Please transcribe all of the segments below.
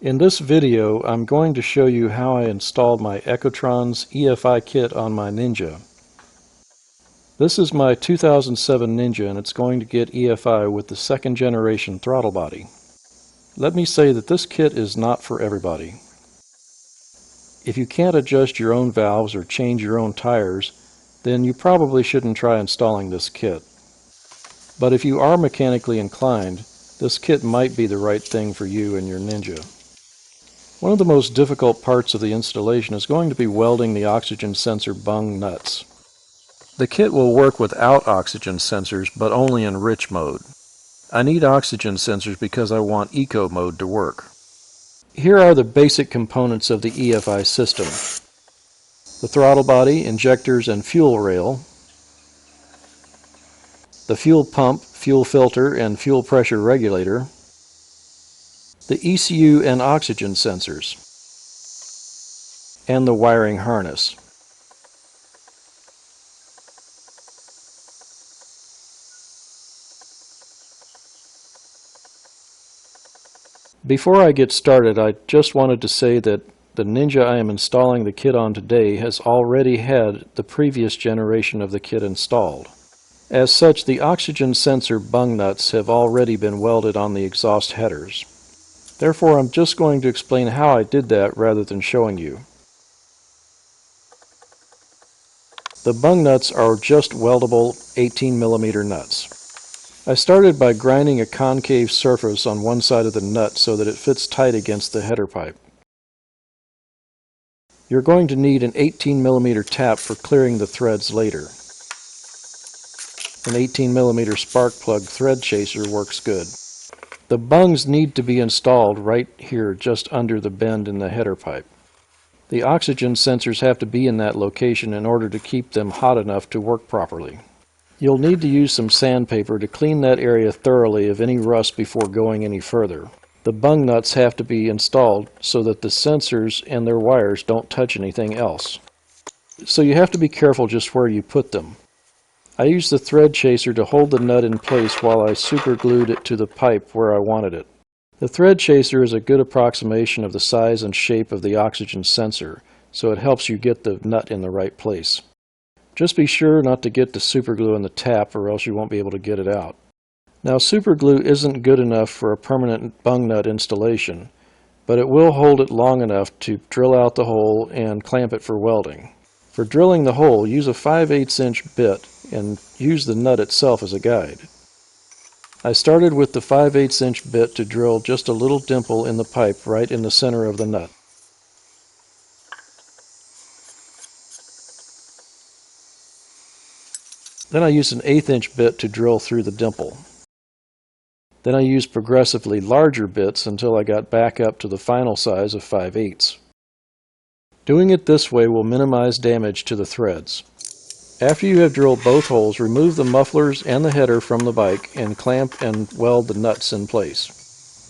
In this video, I'm going to show you how I installed my Ecotrons EFI kit on my Ninja. This is my 2007 Ninja and it's going to get EFI with the second generation throttle body. Let me say that this kit is not for everybody. If you can't adjust your own valves or change your own tires, then you probably shouldn't try installing this kit. But if you are mechanically inclined, this kit might be the right thing for you and your Ninja. One of the most difficult parts of the installation is going to be welding the oxygen sensor bung nuts. The kit will work without oxygen sensors, but only in rich mode. I need oxygen sensors because I want eco mode to work. Here are the basic components of the EFI system: the throttle body, injectors, and fuel rail, the fuel pump, fuel filter, and fuel pressure regulator, the ECU and oxygen sensors, and the wiring harness. Before I get started, I just wanted to say that the Ninja I am installing the kit on today has already had the previous generation of the kit installed. As such, the oxygen sensor bung nuts have already been welded on the exhaust headers. Therefore, I'm just going to explain how I did that rather than showing you. The bung nuts are just weldable 18mm nuts. I started by grinding a concave surface on one side of the nut so that it fits tight against the header pipe. You're going to need an 18mm tap for clearing the threads later. An 18mm spark plug thread chaser works good. The bungs need to be installed right here just under the bend in the header pipe. The oxygen sensors have to be in that location in order to keep them hot enough to work properly. You'll need to use some sandpaper to clean that area thoroughly of any rust before going any further. The bung nuts have to be installed so that the sensors and their wires don't touch anything else. So you have to be careful just where you put them. I used the thread chaser to hold the nut in place while I super glued it to the pipe where I wanted it. The thread chaser is a good approximation of the size and shape of the oxygen sensor, so it helps you get the nut in the right place. Just be sure not to get the superglue in the tap or else you won't be able to get it out. Now, superglue isn't good enough for a permanent bung nut installation, but it will hold it long enough to drill out the hole and clamp it for welding. For drilling the hole, use a 5/8 inch bit and use the nut itself as a guide. I started with the 5/8 inch bit to drill just a little dimple in the pipe right in the center of the nut. Then I used an 1/8 inch bit to drill through the dimple. Then I used progressively larger bits until I got back up to the final size of 5/8. Doing it this way will minimize damage to the threads. After you have drilled both holes, remove the mufflers and the header from the bike and clamp and weld the nuts in place.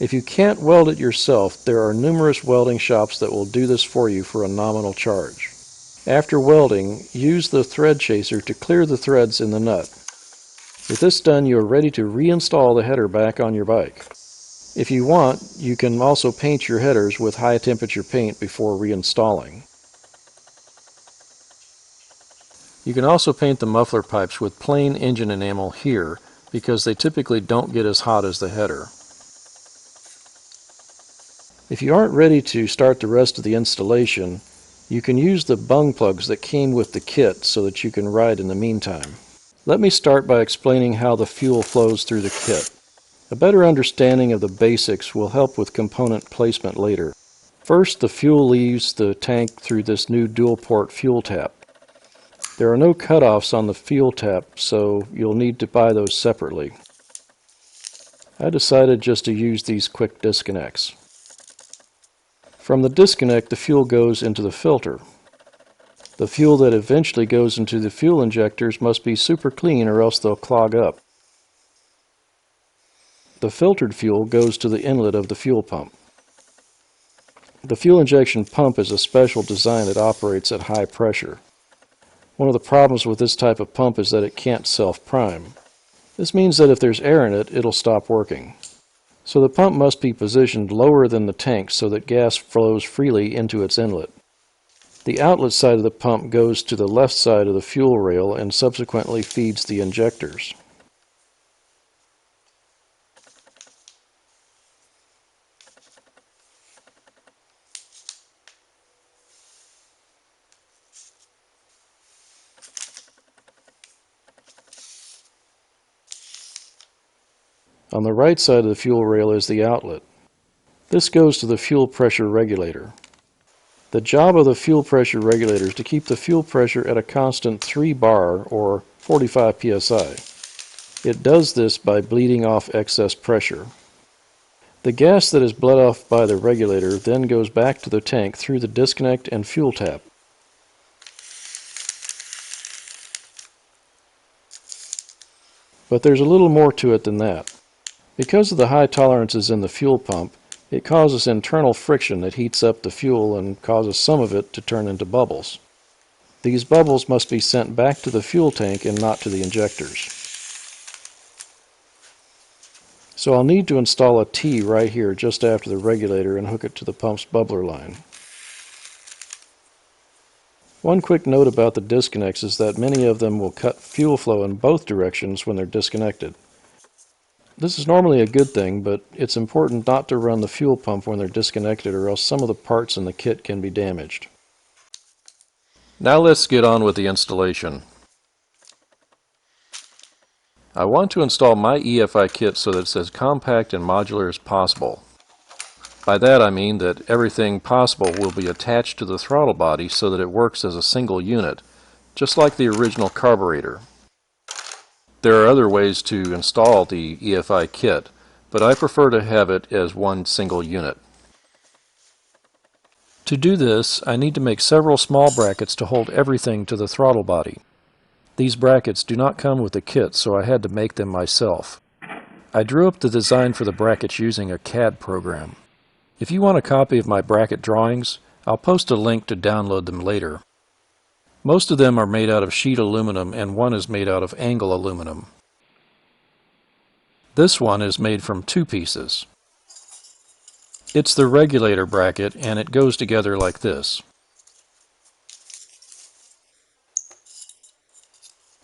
If you can't weld it yourself, there are numerous welding shops that will do this for you for a nominal charge. After welding, use the thread chaser to clear the threads in the nut. With this done, you are ready to reinstall the header back on your bike. If you want, you can also paint your headers with high temperature paint before reinstalling. You can also paint the muffler pipes with plain engine enamel here because they typically don't get as hot as the header. If you aren't ready to start the rest of the installation, you can use the bung plugs that came with the kit so that you can ride in the meantime. Let me start by explaining how the fuel flows through the kit. A better understanding of the basics will help with component placement later. First, the fuel leaves the tank through this new dual-port fuel tap. There are no cutoffs on the fuel tap, so you'll need to buy those separately. I decided just to use these quick disconnects. From the disconnect, the fuel goes into the filter. The fuel that eventually goes into the fuel injectors must be super clean or else they'll clog up. The filtered fuel goes to the inlet of the fuel pump. The fuel injection pump is a special design that operates at high pressure. One of the problems with this type of pump is that it can't self-prime. This means that if there's air in it, it'll stop working. So the pump must be positioned lower than the tank so that gas flows freely into its inlet. The outlet side of the pump goes to the left side of the fuel rail and subsequently feeds the injectors. On the right side of the fuel rail is the outlet. This goes to the fuel pressure regulator. The job of the fuel pressure regulator is to keep the fuel pressure at a constant 3 bar or 45 psi. It does this by bleeding off excess pressure. The gas that is bled off by the regulator then goes back to the tank through the disconnect and fuel tap. But there's a little more to it than that. Because of the high tolerances in the fuel pump, it causes internal friction that heats up the fuel and causes some of it to turn into bubbles. These bubbles must be sent back to the fuel tank and not to the injectors. So I'll need to install a T right here just after the regulator and hook it to the pump's bubbler line. One quick note about the disconnects is that many of them will cut fuel flow in both directions when they're disconnected. This is normally a good thing, but it's important not to run the fuel pump when they're disconnected or else some of the parts in the kit can be damaged. Now let's get on with the installation. I want to install my EFI kit so that it's as compact and modular as possible. By that I mean that everything possible will be attached to the throttle body so that it works as a single unit, just like the original carburetor. There are other ways to install the EFI kit, but I prefer to have it as one single unit. To do this, I need to make several small brackets to hold everything to the throttle body. These brackets do not come with the kit, so I had to make them myself. I drew up the design for the brackets using a CAD program. If you want a copy of my bracket drawings, I'll post a link to download them later. Most of them are made out of sheet aluminum and one is made out of angle aluminum. This one is made from 2 pieces. It's the regulator bracket and it goes together like this.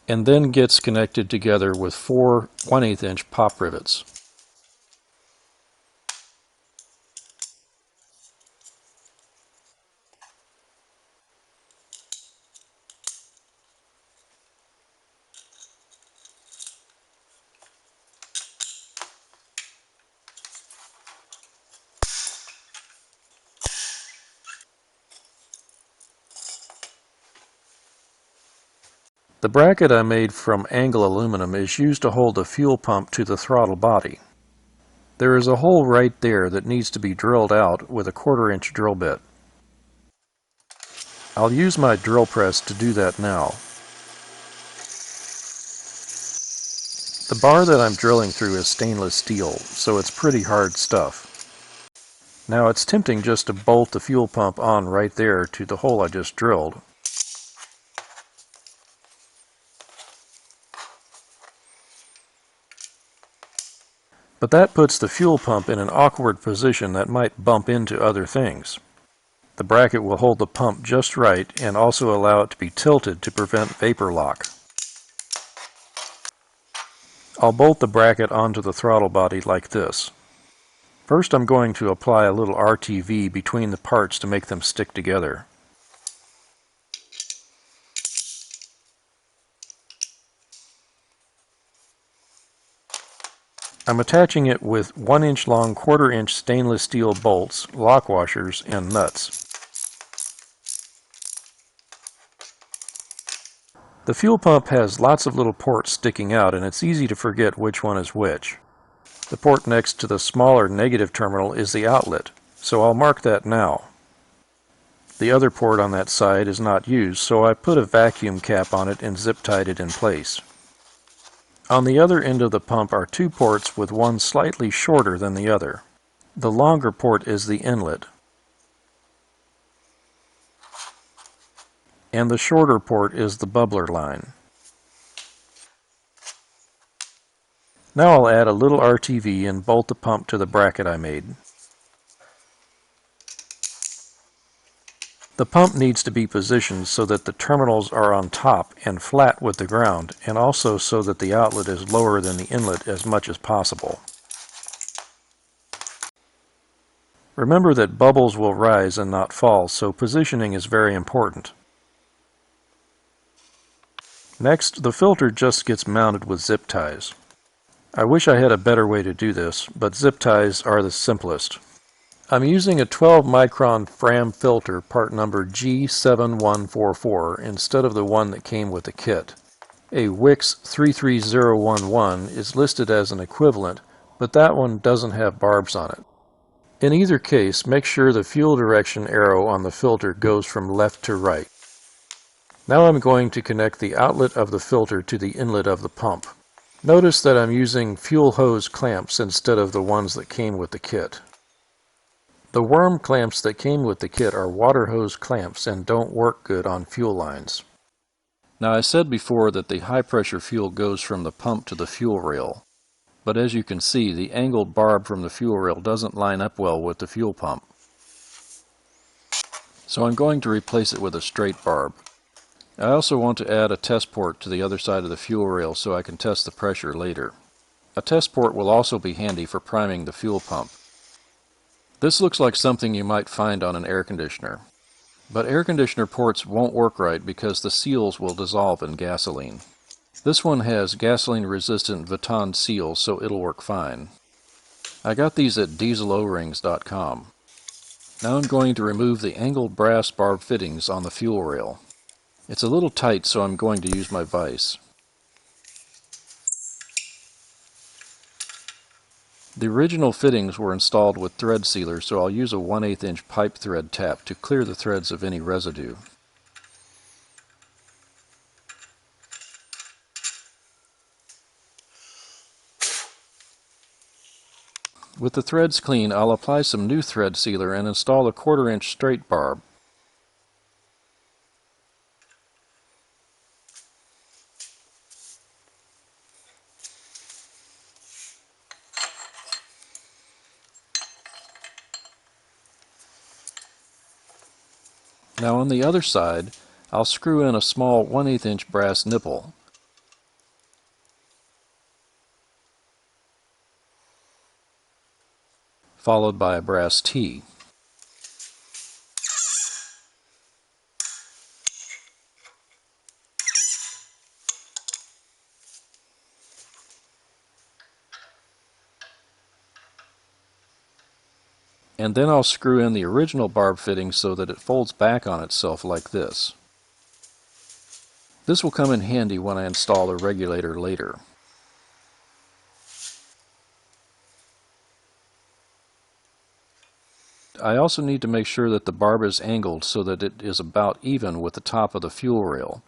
And then gets connected together with 4 1/8 inch pop rivets. The bracket I made from angle aluminum is used to hold the fuel pump to the throttle body. There is a hole right there that needs to be drilled out with a 1/4 inch drill bit. I'll use my drill press to do that now. The bar that I'm drilling through is stainless steel, so it's pretty hard stuff. Now it's tempting just to bolt the fuel pump on right there to the hole I just drilled. But that puts the fuel pump in an awkward position that might bump into other things. The bracket will hold the pump just right and also allow it to be tilted to prevent vapor lock. I'll bolt the bracket onto the throttle body like this. First I'm going to apply a little RTV between the parts to make them stick together. I'm attaching it with 1 inch long 1/4 inch stainless steel bolts, lock washers, and nuts. The fuel pump has lots of little ports sticking out and it's easy to forget which one is which. The port next to the smaller negative terminal is the outlet, so I'll mark that now. The other port on that side is not used, so I put a vacuum cap on it and zip tied it in place. On the other end of the pump are 2 ports with one slightly shorter than the other. The longer port is the inlet, and the shorter port is the bubbler line. Now I'll add a little RTV and bolt the pump to the bracket I made. The pump needs to be positioned so that the terminals are on top and flat with the ground, and also so that the outlet is lower than the inlet as much as possible. Remember that bubbles will rise and not fall, so positioning is very important. Next, the filter just gets mounted with zip ties. I wish I had a better way to do this, but zip ties are the simplest. I'm using a 12 micron fram filter part number G7144 instead of the one that came with the kit. A Wix 33011 is listed as an equivalent, but that one doesn't have barbs on it. In either case, make sure the fuel direction arrow on the filter goes from left to right. Now I'm going to connect the outlet of the filter to the inlet of the pump. Notice that I'm using fuel hose clamps instead of the ones that came with the kit. The worm clamps that came with the kit are water hose clamps and don't work good on fuel lines. Now I said before that the high pressure fuel goes from the pump to the fuel rail. But as you can see, the angled barb from the fuel rail doesn't line up well with the fuel pump. So I'm going to replace it with a straight barb. I also want to add a test port to the other side of the fuel rail so I can test the pressure later. A test port will also be handy for priming the fuel pump. This looks like something you might find on an air conditioner. But air conditioner ports won't work right because the seals will dissolve in gasoline. This one has gasoline-resistant Vuitton seals, so it'll work fine. I got these at dieselorings.com. Now I'm going to remove the angled brass barb fittings on the fuel rail. It's a little tight, so I'm going to use my vise. The original fittings were installed with thread sealer, so I'll use a 1/8 inch pipe thread tap to clear the threads of any residue. With the threads clean, I'll apply some new thread sealer and install a 1/4 inch straight barb. Now on the other side, I'll screw in a small 1/8 inch brass nipple. Followed by a brass T. And then I'll screw in the original barb fitting so that it folds back on itself like this. This will come in handy when I install the regulator later. I also need to make sure that the barb is angled so that it is about even with the top of the fuel rail.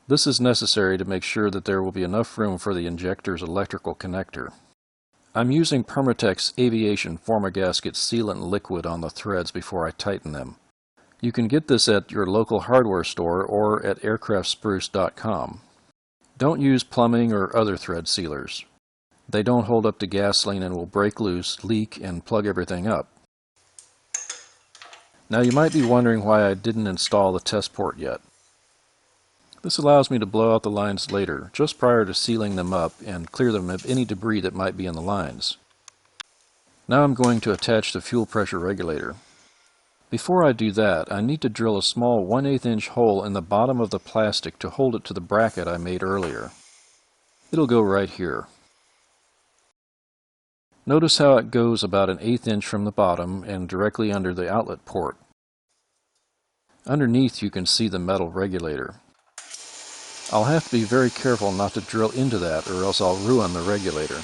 This is necessary to make sure that there will be enough room for the injector's electrical connector. I'm using Permatex Aviation Form-a-gasket sealant liquid on the threads before I tighten them. You can get this at your local hardware store or at aircraftspruce.com. Don't use plumbing or other thread sealers. They don't hold up to gasoline and will break loose, leak, and plug everything up. Now you might be wondering why I didn't install the test port yet. This allows me to blow out the lines later, just prior to sealing them up and clear them of any debris that might be in the lines. Now I'm going to attach the fuel pressure regulator. Before I do that, I need to drill a small 1/8 inch hole in the bottom of the plastic to hold it to the bracket I made earlier. It'll go right here. Notice how it goes about 1/8 inch from the bottom and directly under the outlet port. Underneath you can see the metal regulator. I'll have to be very careful not to drill into that or else I'll ruin the regulator.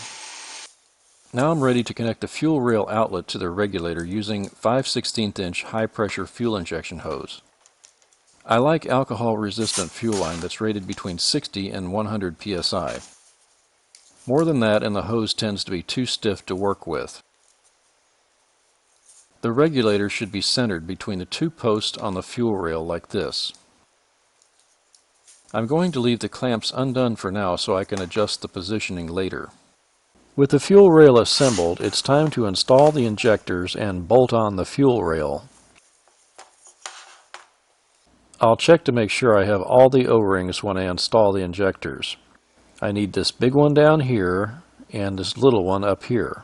Now I'm ready to connect the fuel rail outlet to the regulator using 5/16 inch high pressure fuel injection hose. I like alcohol resistant fuel line that's rated between 60 and 100 psi. More than that and the hose tends to be too stiff to work with. The regulator should be centered between the two posts on the fuel rail like this. I'm going to leave the clamps undone for now so I can adjust the positioning later. With the fuel rail assembled, it's time to install the injectors and bolt on the fuel rail. I'll check to make sure I have all the O-rings when I install the injectors. I need this big one down here and this little one up here.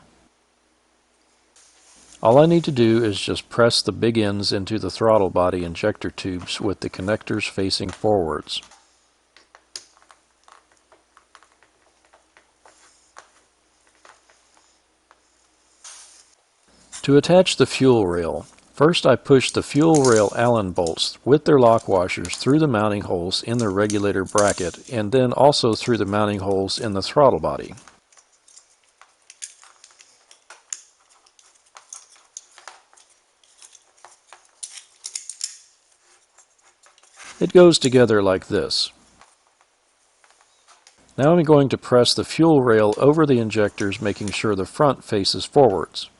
All I need to do is just press the big ends into the throttle body injector tubes with the connectors facing forwards. To attach the fuel rail, first I push the fuel rail Allen bolts with their lock washers through the mounting holes in the regulator bracket and then also through the mounting holes in the throttle body. It goes together like this. Now I'm going to press the fuel rail over the injectors, making sure the front faces forwards.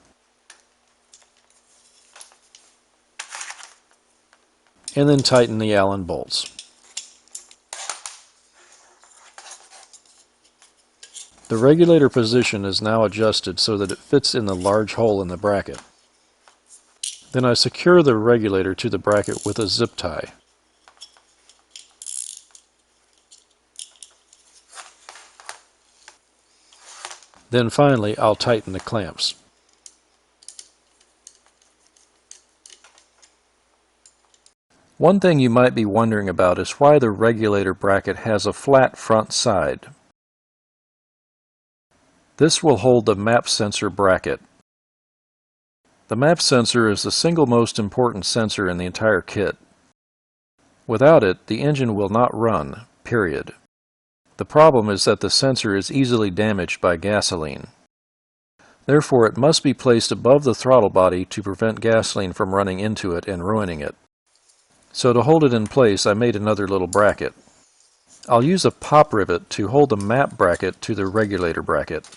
And then tighten the Allen bolts. The regulator position is now adjusted so that it fits in the large hole in the bracket. Then I secure the regulator to the bracket with a zip tie. Then finally I'll tighten the clamps. One thing you might be wondering about is why the regulator bracket has a flat front side. This will hold the map sensor bracket. The map sensor is the single most important sensor in the entire kit. Without it, the engine will not run, period. The problem is that the sensor is easily damaged by gasoline. Therefore, it must be placed above the throttle body to prevent gasoline from running into it and ruining it. So to hold it in place, I made another little bracket. I'll use a pop rivet to hold the map bracket to the regulator bracket.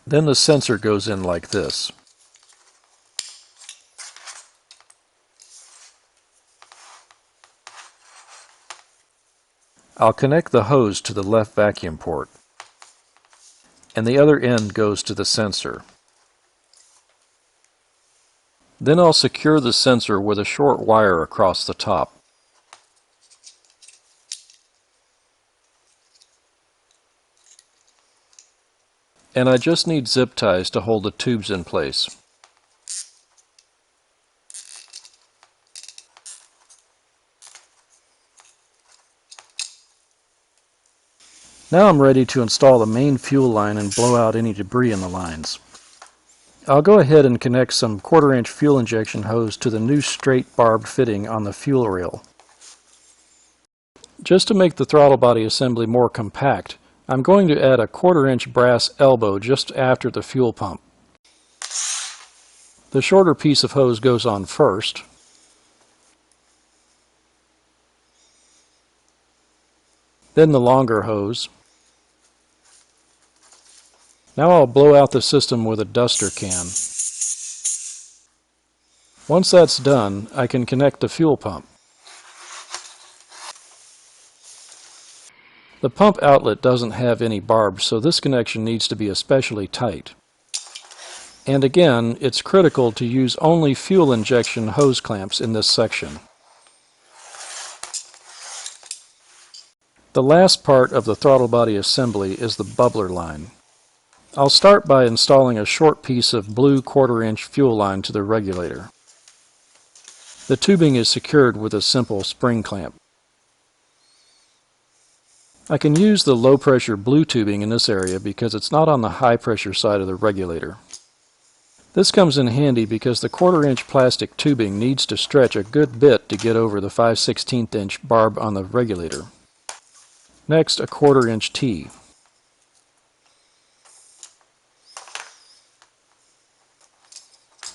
Then the sensor goes in like this. I'll connect the hose to the left vacuum port, and the other end goes to the sensor. Then I'll secure the sensor with a short wire across the top. And I just need zip ties to hold the tubes in place. Now I'm ready to install the main fuel line and blow out any debris in the lines. I'll go ahead and connect some 1/4-inch fuel injection hose to the new straight barbed fitting on the fuel rail. Just to make the throttle body assembly more compact, I'm going to add a 1/4-inch brass elbow just after the fuel pump. The shorter piece of hose goes on first. Then the longer hose. Now I'll blow out the system with a duster can. Once that's done, I can connect the fuel pump. The pump outlet doesn't have any barbs, so this connection needs to be especially tight. And again, it's critical to use only fuel injection hose clamps in this section. The last part of the throttle body assembly is the bubbler line. I'll start by installing a short piece of blue 1/4-inch fuel line to the regulator. The tubing is secured with a simple spring clamp. I can use the low-pressure blue tubing in this area because it's not on the high-pressure side of the regulator. This comes in handy because the 1/4-inch plastic tubing needs to stretch a good bit to get over the 5/16-inch barb on the regulator. Next, a 1/4-inch T.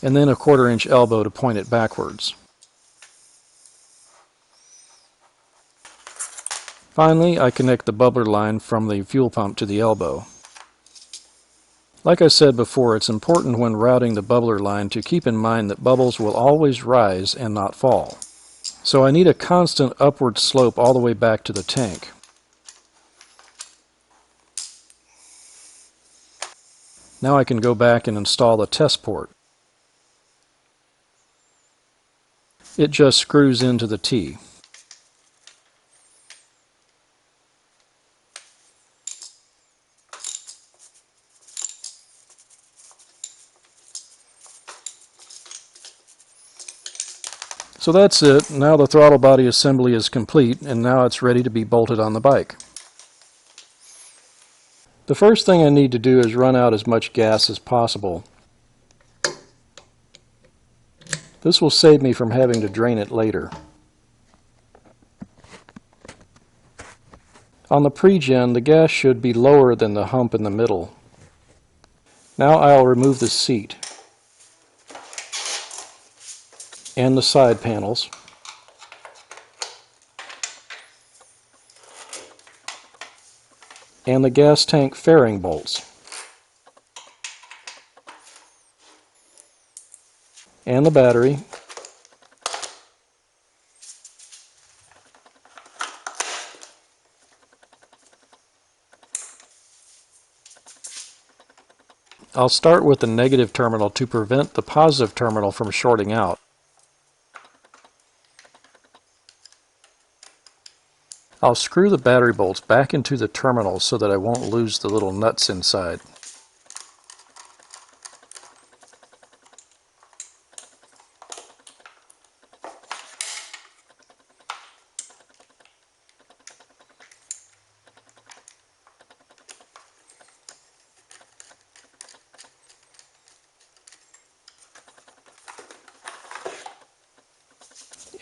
And then a 1/4-inch elbow to point it backwards. Finally, I connect the bubbler line from the fuel pump to the elbow. Like I said before, it's important when routing the bubbler line to keep in mind that bubbles will always rise and not fall. So I need a constant upward slope all the way back to the tank. Now I can go back and install the test port. It just screws into the T. So that's it. Now the throttle body assembly is complete, and now it's ready to be bolted on the bike. The first thing I need to do is run out as much gas as possible. This will save me from having to drain it later. On the pregen, the gas should be lower than the hump in the middle. Now I'll remove the seat and the side panels. And the gas tank fairing bolts. And the battery. I'll start with the negative terminal to prevent the positive terminal from shorting out. I'll screw the battery bolts back into the terminal so that I won't lose the little nuts inside.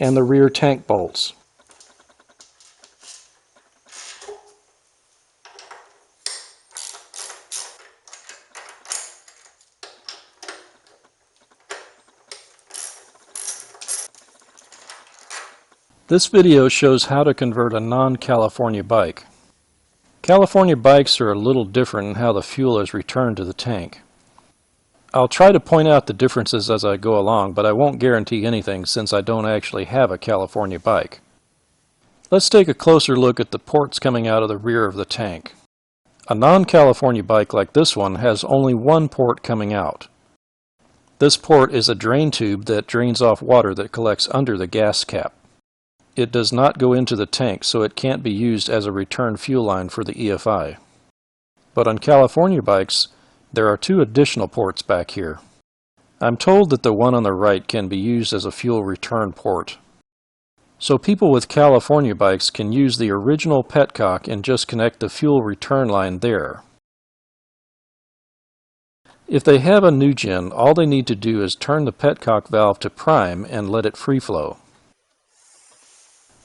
And the rear tank bolts. This video shows how to convert a non-California bike. California bikes are a little different in how the fuel is returned to the tank. I'll try to point out the differences as I go along, but I won't guarantee anything since I don't actually have a California bike. Let's take a closer look at the ports coming out of the rear of the tank. A non-California bike like this one has only one port coming out. This port is a drain tube that drains off water that collects under the gas cap. It does not go into the tank, so it can't be used as a return fuel line for the EFI. But on California bikes, there are two additional ports back here. I'm told that the one on the right can be used as a fuel return port. So people with California bikes can use the original petcock and just connect the fuel return line there. If they have a new gen, all they need to do is turn the petcock valve to prime and let it free flow.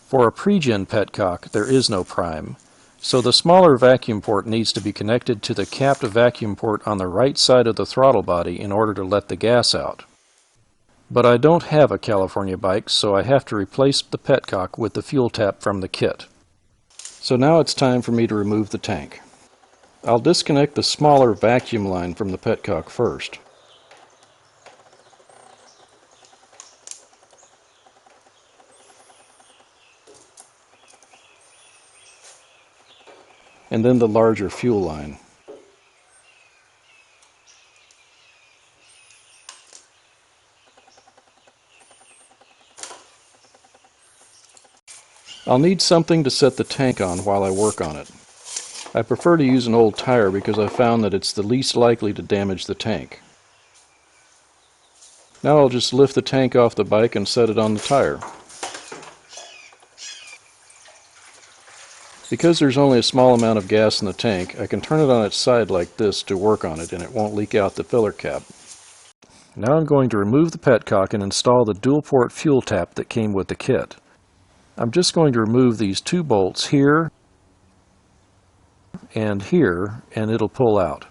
For a pre-gen petcock, there is no prime, so the smaller vacuum port needs to be connected to the capped vacuum port on the right side of the throttle body in order to let the gas out. But I don't have a California bike, so I have to replace the petcock with the fuel tap from the kit. So now it's time for me to remove the tank. I'll disconnect the smaller vacuum line from the petcock first. And then the larger fuel line. I'll need something to set the tank on while I work on it. I prefer to use an old tire because I found that it's the least likely to damage the tank. Now I'll just lift the tank off the bike and set it on the tire. Because there's only a small amount of gas in the tank, I can turn it on its side like this to work on it and it won't leak out the filler cap. Now I'm going to remove the petcock and install the dual port fuel tap that came with the kit. I'm just going to remove these two bolts here and here, and it'll pull out.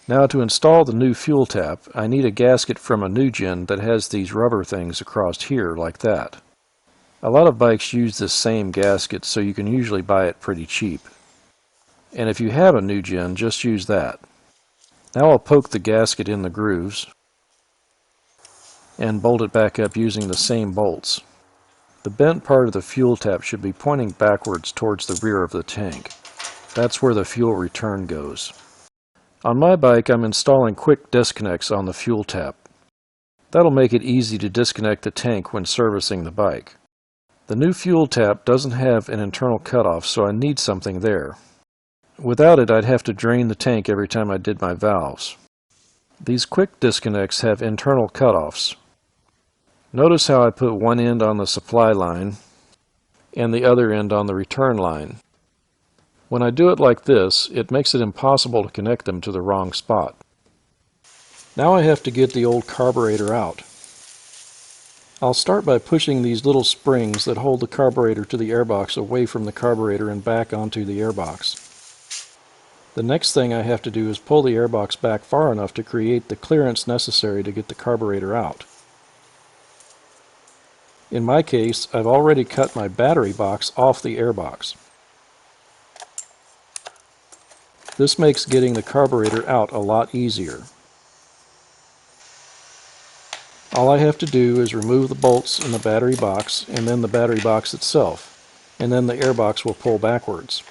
Now to install the new fuel tap, I need a gasket from a new gen that has these rubber things across here like that. A lot of bikes use this same gasket, so you can usually buy it pretty cheap. and if you have a new gen, just use that. Now I'll poke the gasket in the grooves and bolt it back up using the same bolts. The bent part of the fuel tap should be pointing backwards towards the rear of the tank. That's where the fuel return goes. On my bike, I'm installing quick disconnects on the fuel tap. That'll make it easy to disconnect the tank when servicing the bike. The new fuel tap doesn't have an internal cutoff, so I need something there. Without it, I'd have to drain the tank every time I did my valves. These quick disconnects have internal cutoffs. Notice how I put one end on the supply line and the other end on the return line. When I do it like this, it makes it impossible to connect them to the wrong spot. Now I have to get the old carburetor out. I'll start by pushing these little springs that hold the carburetor to the airbox away from the carburetor and back onto the airbox. The next thing I have to do is pull the airbox back far enough to create the clearance necessary to get the carburetor out. In my case, I've already cut my battery box off the airbox. This makes getting the carburetor out a lot easier. All I have to do is remove the bolts in the battery box and then the battery box itself, and then the airbox will pull backwards.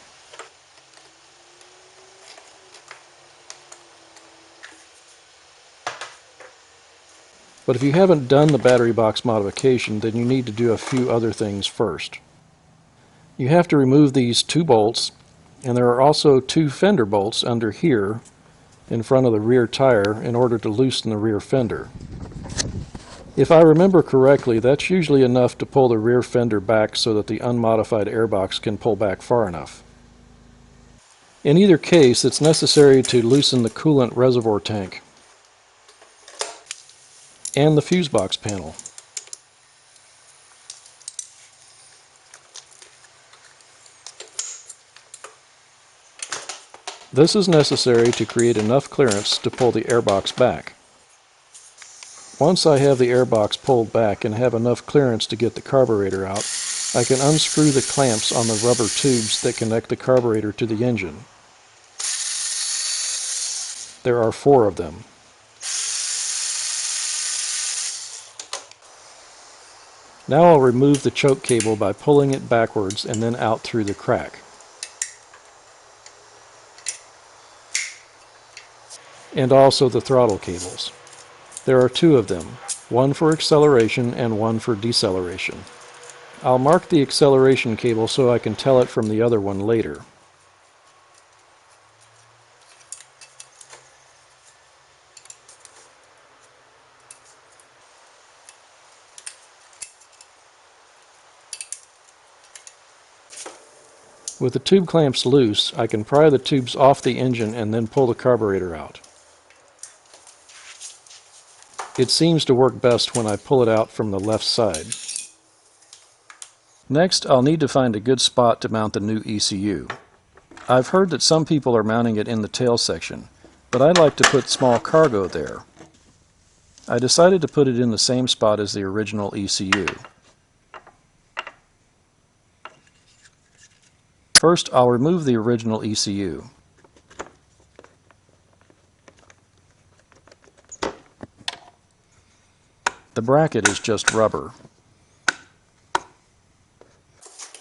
But if you haven't done the battery box modification, then you need to do a few other things first. You have to remove these two bolts, and there are also two fender bolts under here in front of the rear tire in order to loosen the rear fender. If I remember correctly, that's usually enough to pull the rear fender back so that the unmodified airbox can pull back far enough. In either case, it's necessary to loosen the coolant reservoir tank and the fuse box panel. This is necessary to create enough clearance to pull the airbox back. Once I have the airbox pulled back and have enough clearance to get the carburetor out, I can unscrew the clamps on the rubber tubes that connect the carburetor to the engine. There are 4 of them. Now I'll remove the choke cable by pulling it backwards and then out through the crack. And also the throttle cables. There are 2 of them, one for acceleration and one for deceleration. I'll mark the acceleration cable so I can tell it from the other one later. With the tube clamps loose, I can pry the tubes off the engine and then pull the carburetor out. It seems to work best when I pull it out from the left side. Next, I'll need to find a good spot to mount the new ECU. I've heard that some people are mounting it in the tail section, but I'd like to put small cargo there. I decided to put it in the same spot as the original ECU. First, I'll remove the original ECU. The bracket is just rubber,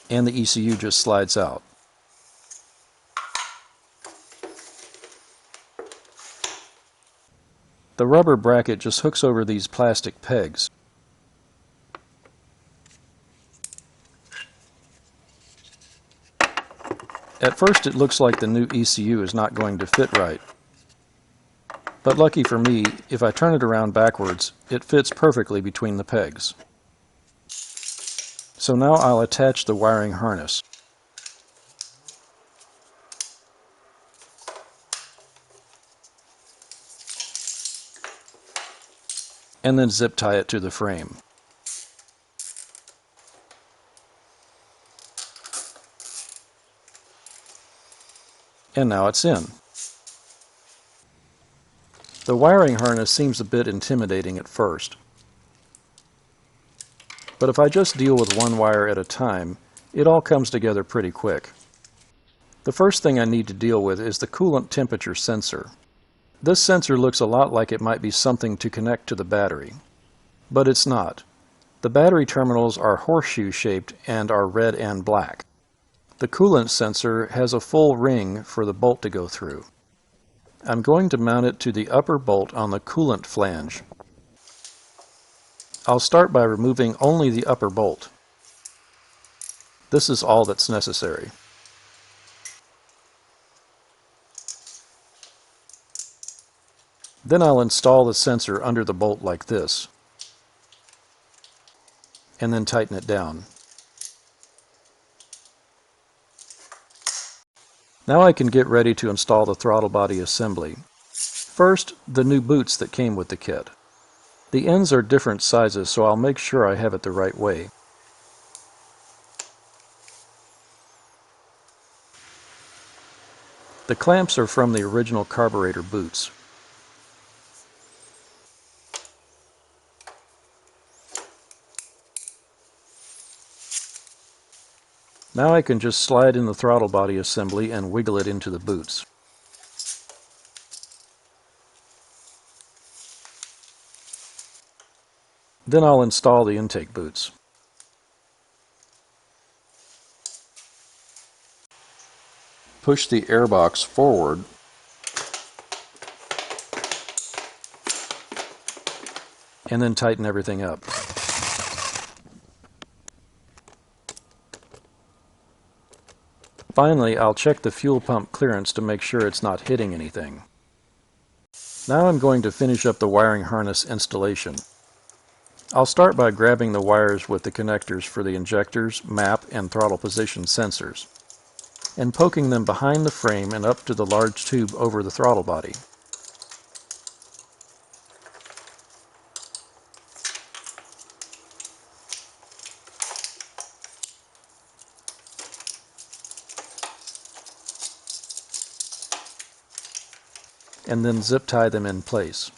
and the ECU just slides out. The rubber bracket just hooks over these plastic pegs. At first it looks like the new ECU is not going to fit right. But lucky for me, if I turn it around backwards, it fits perfectly between the pegs. So now I'll attach the wiring harness. And then zip tie it to the frame. And now it's in. The wiring harness seems a bit intimidating at first, but if I just deal with one wire at a time, it all comes together pretty quick. The first thing I need to deal with is the coolant temperature sensor. This sensor looks a lot like it might be something to connect to the battery, but it's not. The battery terminals are horseshoe-shaped and are red and black. The coolant sensor has a full ring for the bolt to go through. I'm going to mount it to the upper bolt on the coolant flange. I'll start by removing only the upper bolt. This is all that's necessary. Then I'll install the sensor under the bolt like this, and then tighten it down. Now I can get ready to install the throttle body assembly. First, the new boots that came with the kit. The ends are different sizes, so I'll make sure I have it the right way. The clamps are from the original carburetor boots. Now I can just slide in the throttle body assembly and wiggle it into the boots. Then I'll install the intake boots. Push the airbox forward and then tighten everything up. Finally, I'll check the fuel pump clearance to make sure it's not hitting anything. Now I'm going to finish up the wiring harness installation. I'll start by grabbing the wires with the connectors for the injectors, map, and throttle position sensors, and poking them behind the frame and up to the large tube over the throttle body. And then zip tie them in place.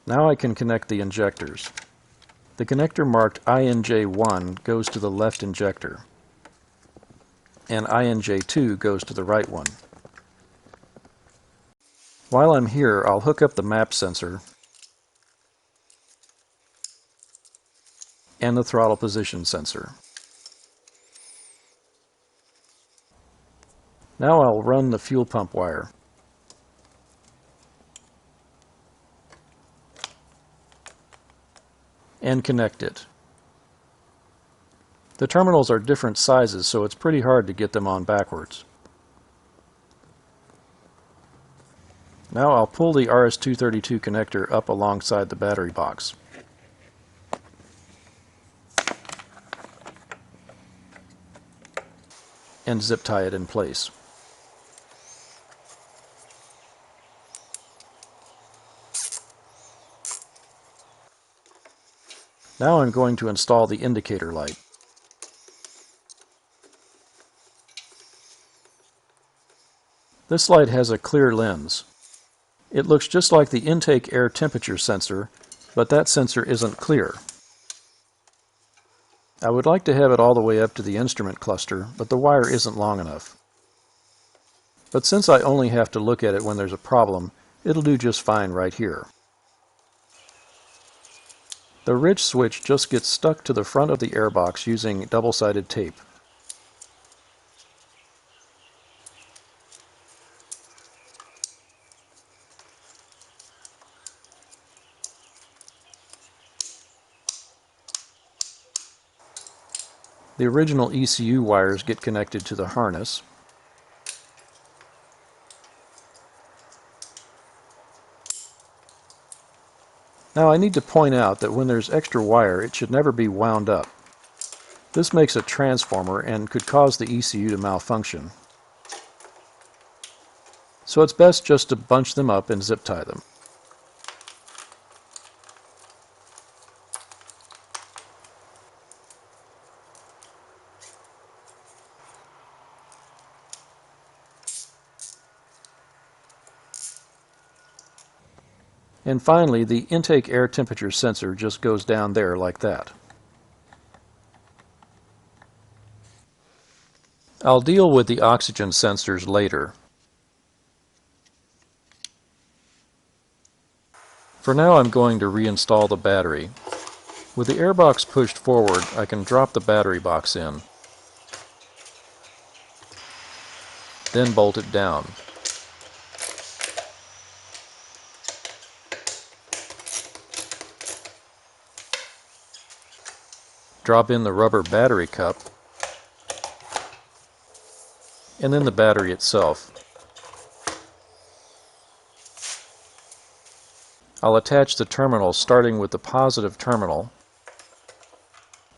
Now I can connect the injectors. The connector marked INJ1 goes to the left injector, and INJ2 goes to the right one. While I'm here, I'll hook up the map sensor and the throttle position sensor. Now I'll run the fuel pump wire. And connect it. The terminals are different sizes, so it's pretty hard to get them on backwards. Now I'll pull the RS-232 connector up alongside the battery box. And zip tie it in place. Now I'm going to install the indicator light. This light has a clear lens. It looks just like the intake air temperature sensor, but that sensor isn't clear. I would like to have it all the way up to the instrument cluster, but the wire isn't long enough. But since I only have to look at it when there's a problem, it'll do just fine right here. The ridge switch just gets stuck to the front of the airbox using double-sided tape. The original ECU wires get connected to the harness. Now I need to point out that when there's extra wire, it should never be wound up. This makes a transformer and could cause the ECU to malfunction. so it's best just to bunch them up and zip tie them. And finally, the intake air temperature sensor just goes down there like that. I'll deal with the oxygen sensors later. For now, I'm going to reinstall the battery. With the airbox pushed forward, I can drop the battery box in, then bolt it down. Drop in the rubber battery cup, and then the battery itself. I'll attach the terminals starting with the positive terminal.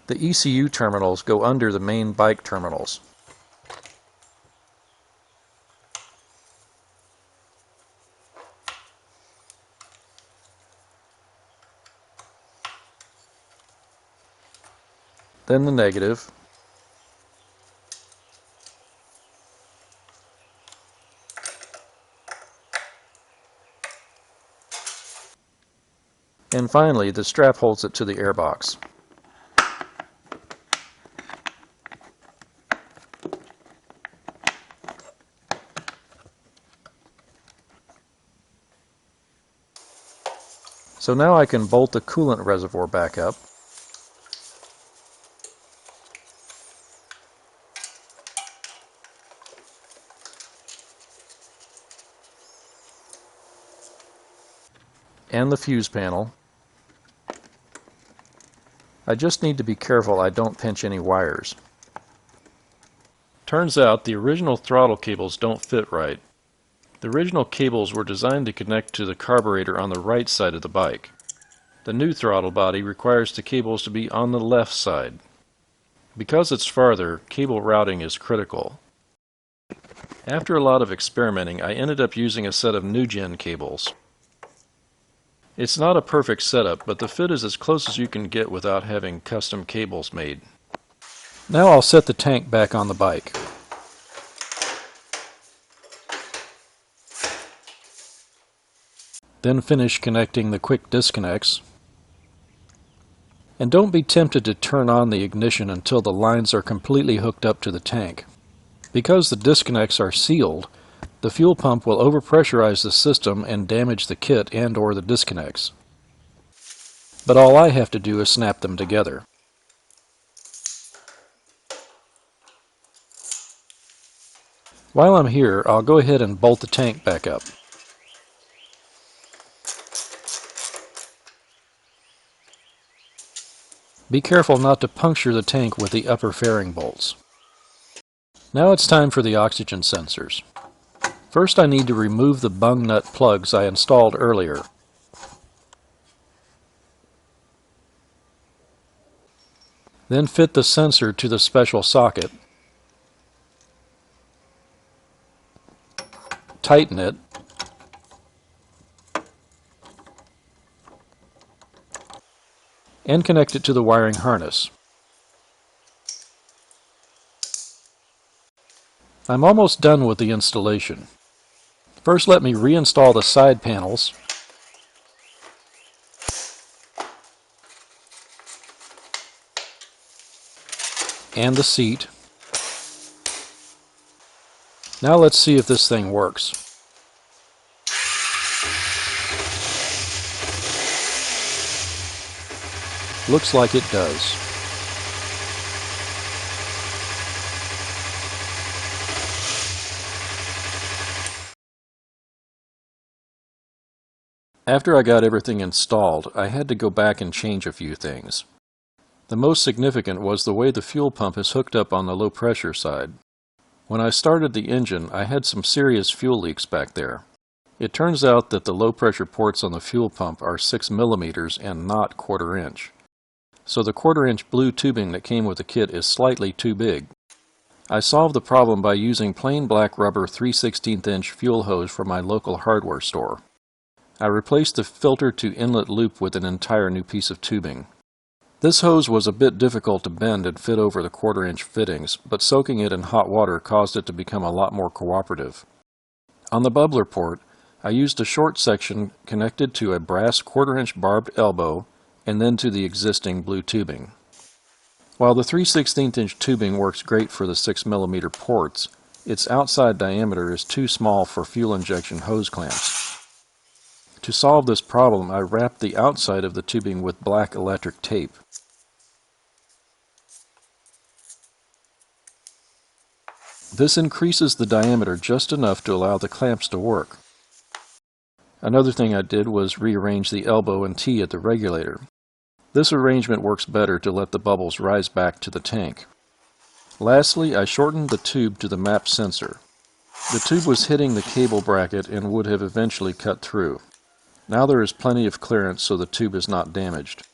The ECU terminals go under the main bike terminals. Then the negative. And finally, the strap holds it to the airbox. So now I can bolt the coolant reservoir back up. And the fuse panel. I just need to be careful I don't pinch any wires. Turns out the original throttle cables don't fit right. The original cables were designed to connect to the carburetor on the right side of the bike. The new throttle body requires the cables to be on the left side. Because it's farther, cable routing is critical. After a lot of experimenting, I ended up using a set of new-gen cables. It's not a perfect setup, but the fit is as close as you can get without having custom cables made. Now I'll set the tank back on the bike. Then finish connecting the quick disconnects. And don't be tempted to turn on the ignition until the lines are completely hooked up to the tank. Because the disconnects are sealed, the fuel pump will overpressurize the system and damage the kit and/or the disconnects. But all I have to do is snap them together. While I'm here, I'll go ahead and bolt the tank back up. Be careful not to puncture the tank with the upper fairing bolts. Now it's time for the oxygen sensors. First, I need to remove the bung nut plugs I installed earlier. Then fit the sensor to the special socket. Tighten it. And connect it to the wiring harness. I'm almost done with the installation. First, let me reinstall the side panels and the seat. Now let's see if this thing works. Looks like it does. After I got everything installed, I had to go back and change a few things. The most significant was the way the fuel pump is hooked up on the low pressure side. When I started the engine, I had some serious fuel leaks back there. It turns out that the low pressure ports on the fuel pump are 6 millimeters and not 1/4 inch. So the 1/4 inch blue tubing that came with the kit is slightly too big. I solved the problem by using plain black rubber 3/16" fuel hose from my local hardware store. I replaced the filter to inlet loop with an entire new piece of tubing. This hose was a bit difficult to bend and fit over the 1/4" fittings, but soaking it in hot water caused it to become a lot more cooperative. On the bubbler port, I used a short section connected to a brass 1/4" barbed elbow and then to the existing blue tubing. While the 3/16" tubing works great for the 6mm ports, its outside diameter is too small for fuel injection hose clamps. To solve this problem, I wrapped the outside of the tubing with black electric tape. This increases the diameter just enough to allow the clamps to work. Another thing I did was rearrange the elbow and T at the regulator. This arrangement works better to let the bubbles rise back to the tank. Lastly, I shortened the tube to the map sensor. The tube was hitting the cable bracket and would have eventually cut through. Now there is plenty of clearance so the tube is not damaged.